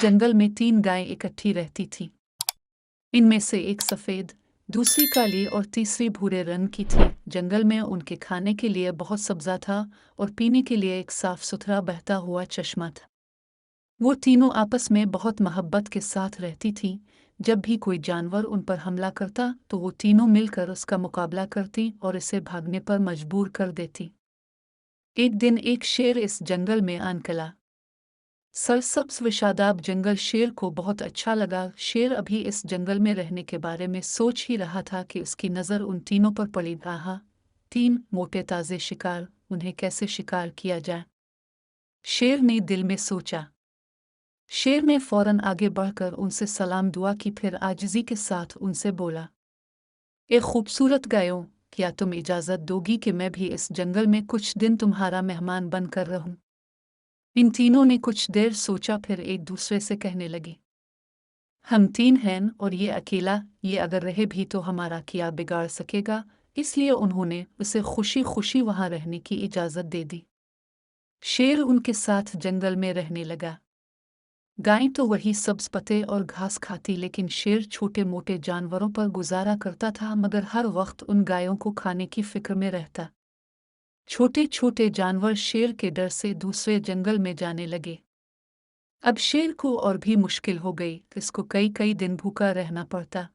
जंगल में 3 गायें इकट्ठी रहती थीं। इनमें से एक सफ़ेद, दूसरी काली और तीसरी भूरे रंग की थी। जंगल में उनके खाने के लिए बहुत सब्ज़ा था और पीने के लिए एक साफ सुथरा बहता हुआ चश्मा था। वो तीनों आपस में बहुत मोहब्बत के साथ रहती थीं। जब भी कोई जानवर उन पर हमला करता तो वो तीनों मिलकर उसका मुकाबला करती और इसे भागने पर मजबूर कर देती। एक दिन एक शेर इस जंगल में आ निकला। सरसब्ज विशादाब जंगल शेर को बहुत अच्छा लगा। शेर अभी इस जंगल में रहने के बारे में सोच ही रहा था कि उसकी नज़र उन तीनों पर पड़ी। आहा, 3 मोटे ताज़े शिकार, उन्हें कैसे शिकार किया जाए? शेर ने दिल में सोचा। शेर ने फौरन आगे बढ़कर उनसे सलाम दुआ की, फिर आजिज़ी के साथ उनसे बोला, ए खूबसूरत गायों, क्या तुम इजाज़त दोगी कि मैं भी इस जंगल में कुछ दिन तुम्हारा मेहमान बनकर रहूं? इन तीनों ने कुछ देर सोचा, फिर एक दूसरे से कहने लगे, हम 3 हैं और ये अकेला, ये अगर रहे भी तो हमारा क्या बिगाड़ सकेगा? इसलिए उन्होंने उसे खुशी खुशी वहां रहने की इजाज़त दे दी। शेर उनके साथ जंगल में रहने लगा। गायें तो वही सब्ज पत्ते और घास खाती, लेकिन शेर छोटे मोटे जानवरों पर गुजारा करता था, मगर हर वक्त उन गायों को खाने की फिक्र में रहता। छोटे छोटे जानवर शेर के डर से दूसरे जंगल में जाने लगे। अब शेर को और भी मुश्किल हो गई, इसको कई कई दिन भूखा रहना पड़ता।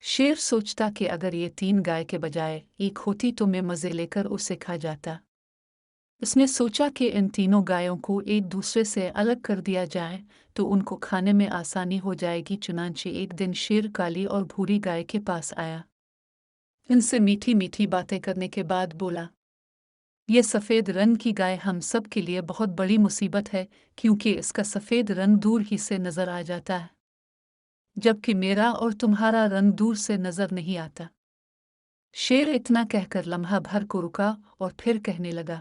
शेर सोचता कि अगर ये 3 गाय के बजाय एक होती तो मैं मज़े लेकर उसे खा जाता। उसने सोचा कि इन तीनों गायों को एक दूसरे से अलग कर दिया जाए तो उनको खाने में आसानी हो जाएगी। चुनांचे एक दिन शेर काली और भूरी गाय के पास आया। इनसे मीठी मीठी बातें करने के बाद बोला, ये सफ़ेद रंग की गाय हम सब के लिए बहुत बड़ी मुसीबत है, क्योंकि इसका सफ़ेद रंग दूर ही से नज़र आ जाता है, जबकि मेरा और तुम्हारा रंग दूर से नज़र नहीं आता। शेर इतना कहकर लम्हा भर को रुका और फिर कहने लगा,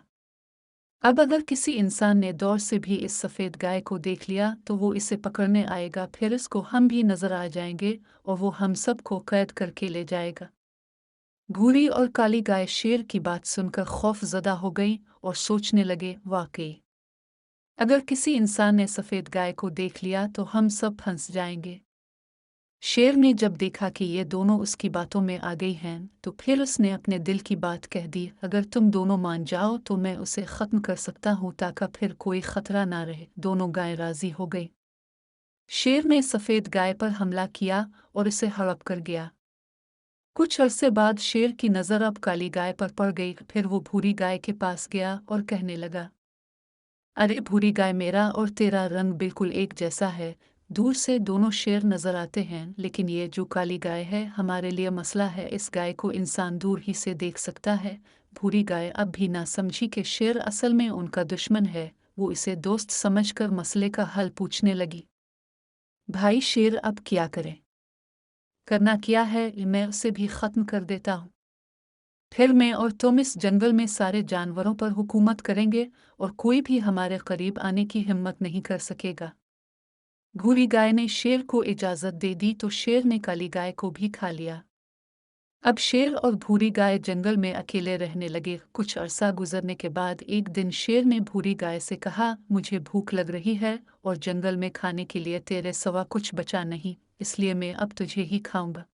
अब अगर किसी इंसान ने दौर से भी इस सफ़ेद गाय को देख लिया तो वो इसे पकड़ने आएगा, फिर इसको हम भी नज़र आ जाएंगे और वो हम सब को कैद करके ले जाएगा। भूरी और काली गाय शेर की बात सुनकर खौफज़दा हो गई और सोचने लगे, वाकई अगर किसी इंसान ने सफ़ेद गाय को देख लिया तो हम सब फंस जाएंगे। शेर ने जब देखा कि ये दोनों उसकी बातों में आ गई हैं तो फिर उसने अपने दिल की बात कह दी, अगर तुम दोनों मान जाओ तो मैं उसे ख़त्म कर सकता हूँ ताकि फिर कोई ख़तरा ना रहे। दोनों गायें राज़ी हो गई। शेर ने सफ़ेद गाय पर हमला किया और इसे हड़प कर गया। कुछ अरसे बाद शेर की नज़र अब काली गाय पर पड़ गई। फिर वो भूरी गाय के पास गया और कहने लगा, अरे भूरी गाय, मेरा और तेरा रंग बिल्कुल एक जैसा है। दूर से दोनों शेर नजर आते हैं, लेकिन ये जो काली गाय है हमारे लिए मसला है। इस गाय को इंसान दूर ही से देख सकता है। भूरी गाय अब भी ना समझी कि शेर असल में उनका दुश्मन है। वो इसे दोस्त समझकर मसले का हल पूछने लगी। भाई शेर, अब क्या करें? करना क्या है, मैं उसे भी खत्म कर देता हूँ। फिर मैं और तुम इस जंगल में सारे जानवरों पर हुकूमत करेंगे और कोई भी हमारे करीब आने की हिम्मत नहीं कर सकेगा। भूरी गाय ने शेर को इजाज़त दे दी तो शेर ने काली गाय को भी खा लिया। अब शेर और भूरी गाय जंगल में अकेले रहने लगे। कुछ अरसा गुजरने के बाद एक दिन शेर ने भूरी गाय से कहा, मुझे भूख लग रही है और जंगल में खाने के लिए तेरे सिवा कुछ बचा नहीं, इसलिए मैं अब तुझे ही खाऊंगा।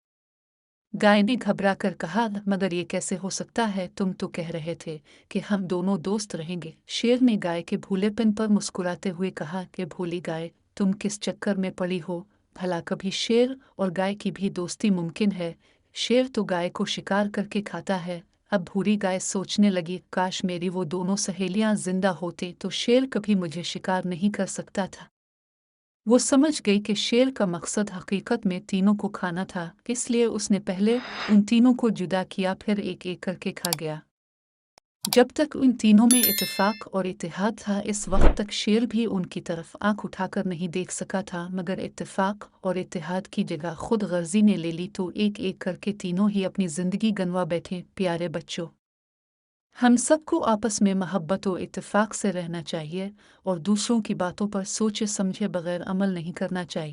गाय ने घबरा कर कहा, मगर ये कैसे हो सकता है? तुम तो कह रहे थे कि हम दोनों दोस्त रहेंगे। शेर ने गाय के भूलेपन पर मुस्कुराते हुए कहा कि भोली गाय, तुम किस चक्कर में पड़ी हो? भला कभी शेर और गाय की भी दोस्ती मुमकिन है? शेर तो गाय को शिकार करके खाता है। अब भूरी गाय सोचने लगी, काश मेरी वो दोनों सहेलियां जिंदा होते तो शेर कभी मुझे शिकार नहीं कर सकता था। वो समझ गई कि शेर का मकसद हकीकत में तीनों को खाना था, इसलिए उसने पहले उन तीनों को जुदा किया, फिर एक एक करके खा गया। जब तक उन तीनों में इत्तेफाक और इत्तेहाद था, इस वक्त तक शेर भी उनकी तरफ आंख उठाकर नहीं देख सका था। मगर इत्तेफाक और इत्तेहाद की जगह खुद गर्जी ने ले ली तो एक एक करके तीनों ही अपनी जिंदगी गंवा बैठे। प्यारे बच्चों, हम सबको आपस में मोहब्बत और इत्तेफाक से रहना चाहिए और दूसरों की बातों पर सोचे समझे बगैर अमल नहीं करना चाहिए।